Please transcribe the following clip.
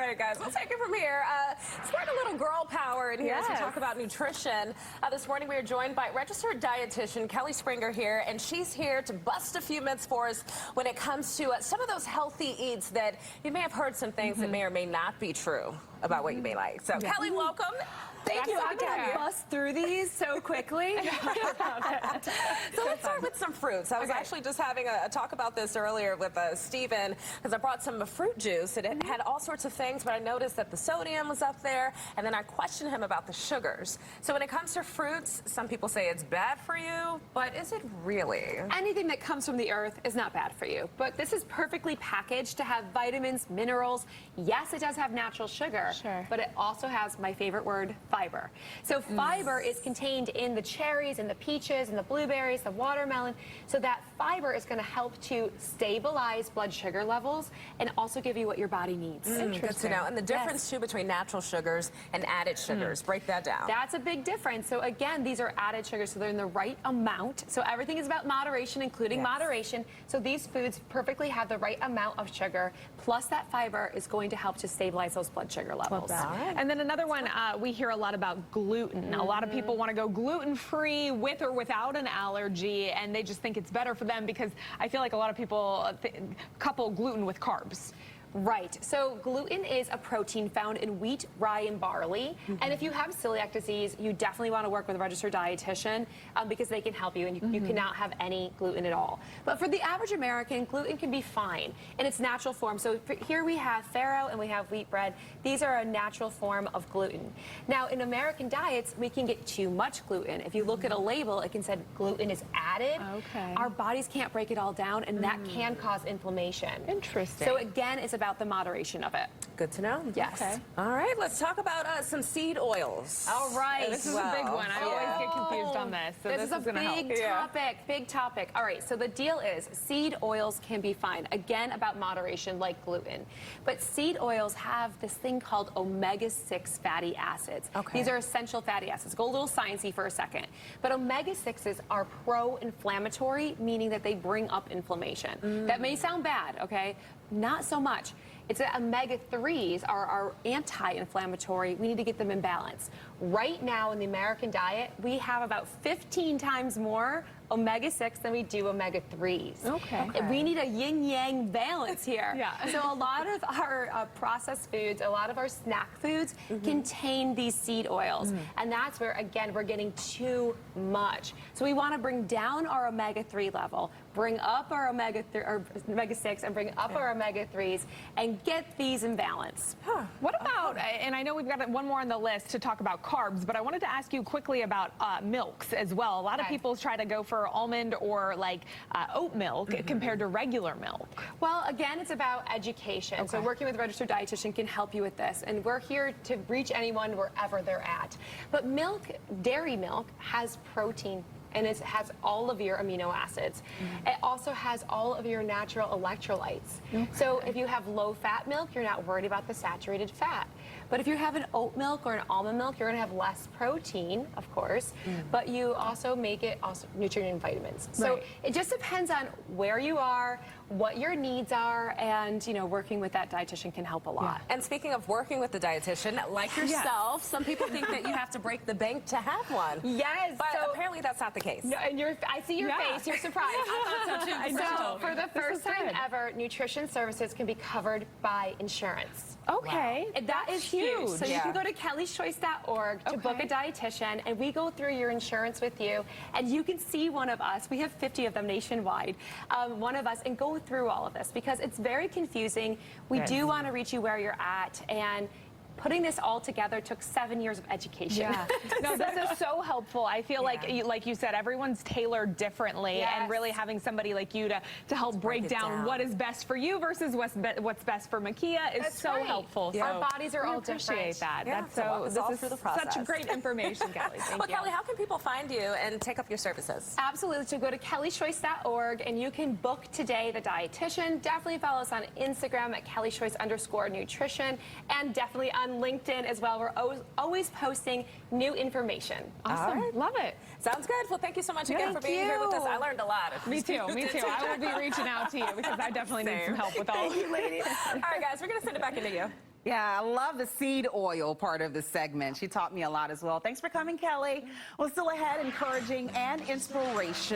right, guys, we'll take it from here. Spread a little girl power in here as we talk about nutrition. This morning we are joined by registered dietitian Kelly Springer here, and she's here to bust a few myths for us when it comes to some of those healthy eats that you may have heard some things that may or may not be true about what you may like. So, Kelly, welcome. Thank you. I'm going to bust through these so quickly. So let's start with some fruits. I was actually just having a talk about this earlier with Steven, because I brought some fruit juice. It had all sorts of things, but I noticed that the sodium was up there, and then I questioned him about the sugars. So when it comes to fruits, some people say it's bad for you, but is it really? Anything that comes from the earth is not bad for you, but this is perfectly packaged to have vitamins, minerals. Yes, it does have natural sugar, but it also has my favorite word, fiber. So fiber is contained in the cherries and the peaches and the blueberries, the watermelon. So that fiber is going to help to stabilize blood sugar levels and also give you what your body needs. Good to know. And the difference too between natural sugars and added sugars. Break that down. That's a big difference. So again, these are added sugars, so they're in the right amount. So everything is about moderation, including moderation. So these foods perfectly have the right amount of sugar, plus that fiber is going to help to stabilize those blood sugar levels. And then another one, we hear a lot about gluten. A lot of people want to go gluten-free with or without an allergy, and they just think it's better for them because I feel like a lot of people couple gluten with carbs. Right. So gluten is a protein found in wheat, rye, and barley. And if you have celiac disease, you definitely want to work with a registered dietitian because they can help you, and you cannot have any gluten at all. But for the average American, gluten can be fine in its natural form. So here we have farro and we have wheat bread. These are a natural form of gluten. Now, in American diets, we can get too much gluten. If you look at a label, it can say gluten is added. Our bodies can't break it all down, and that can cause inflammation. Interesting. So again, it's about the moderation of it. Good to know. Yes. All right, let's talk about some seed oils. All right. This is a big one. I always get confused on this. So this is a big topic, big topic. All right, so the deal is seed oils can be fine. Again, about moderation like gluten. But seed oils have this thing called omega-6 fatty acids. These are essential fatty acids. Go a little sciencey for a second. But omega-6s are pro-inflammatory, meaning that they bring up inflammation. That may sound bad, okay? Not so much. It's that omega-3s are anti-inflammatory. We need to get them in balance. Right now in the American diet, we have about 15 times more omega-6 than we do omega-3s. We need a yin-yang balance here. So a lot of our processed foods, a lot of our snack foods contain these seed oils. And that's where, again, we're getting too much. So we want to bring down our omega-3 level, bring up our omega-6 and bring up our omega-3s and get these in balance. What about, and I know we've got one more on the list to talk about carbs, but I wanted to ask you quickly about milks as well. A lot of people try to go for almond or like oat milk compared to regular milk. Well, again, it's about education. So working with a registered dietitian can help you with this, and we're here to reach anyone wherever they're at. But milk, dairy milk, has protein, and it has all of your amino acids. It also has all of your natural electrolytes. So if you have low-fat milk, you're not worried about the saturated fat. But if you have an oat milk or an almond milk, you're going to have less protein, of course, but you also make it also nutrient and vitamins. So it just depends on where you are, what your needs are, and working with that dietitian can help a lot. And speaking of working with the dietitian, like yourself, some people think that you have to break the bank to have one. Yes. But apparently that's not the case. No, and I see your face. You're surprised. I thought so too. So for the first time ever, nutrition services can be covered by insurance. And that is huge. So you can go to kellyschoice.org to book a dietitian, and we go through your insurance with you, and you can see one of us. We have 50 of them nationwide. One of us, and go through all of this because it's very confusing. We do want to reach you where you're at, and putting this all together took 7 years of education. No, this is so helpful. I feel like you said, everyone's tailored differently, and really having somebody like you to help break down what is best for you versus what's best for Makia is so helpful. So our bodies are all different. Appreciate that. That's so. This is such great information, Kelly. Thank you. Kelly, how can people find you and take up your services? Absolutely. So go to kellyschoice.org, and you can book today the dietitian. Definitely follow us on Instagram at kellyschoice_nutrition, and definitely on LinkedIn as well. We're always posting new information. Awesome. Love it. Sounds good. Well, thank you so much again for being here with us. I learned a lot. Me too. Me too. I will be reaching out to you because I definitely need some help with all of you, ladies. All right, guys, we're going to send it back into you. Yeah, I love the seed oil part of the segment. She taught me a lot as well. Thanks for coming, Kelly. Well, still ahead, encouraging and inspirational.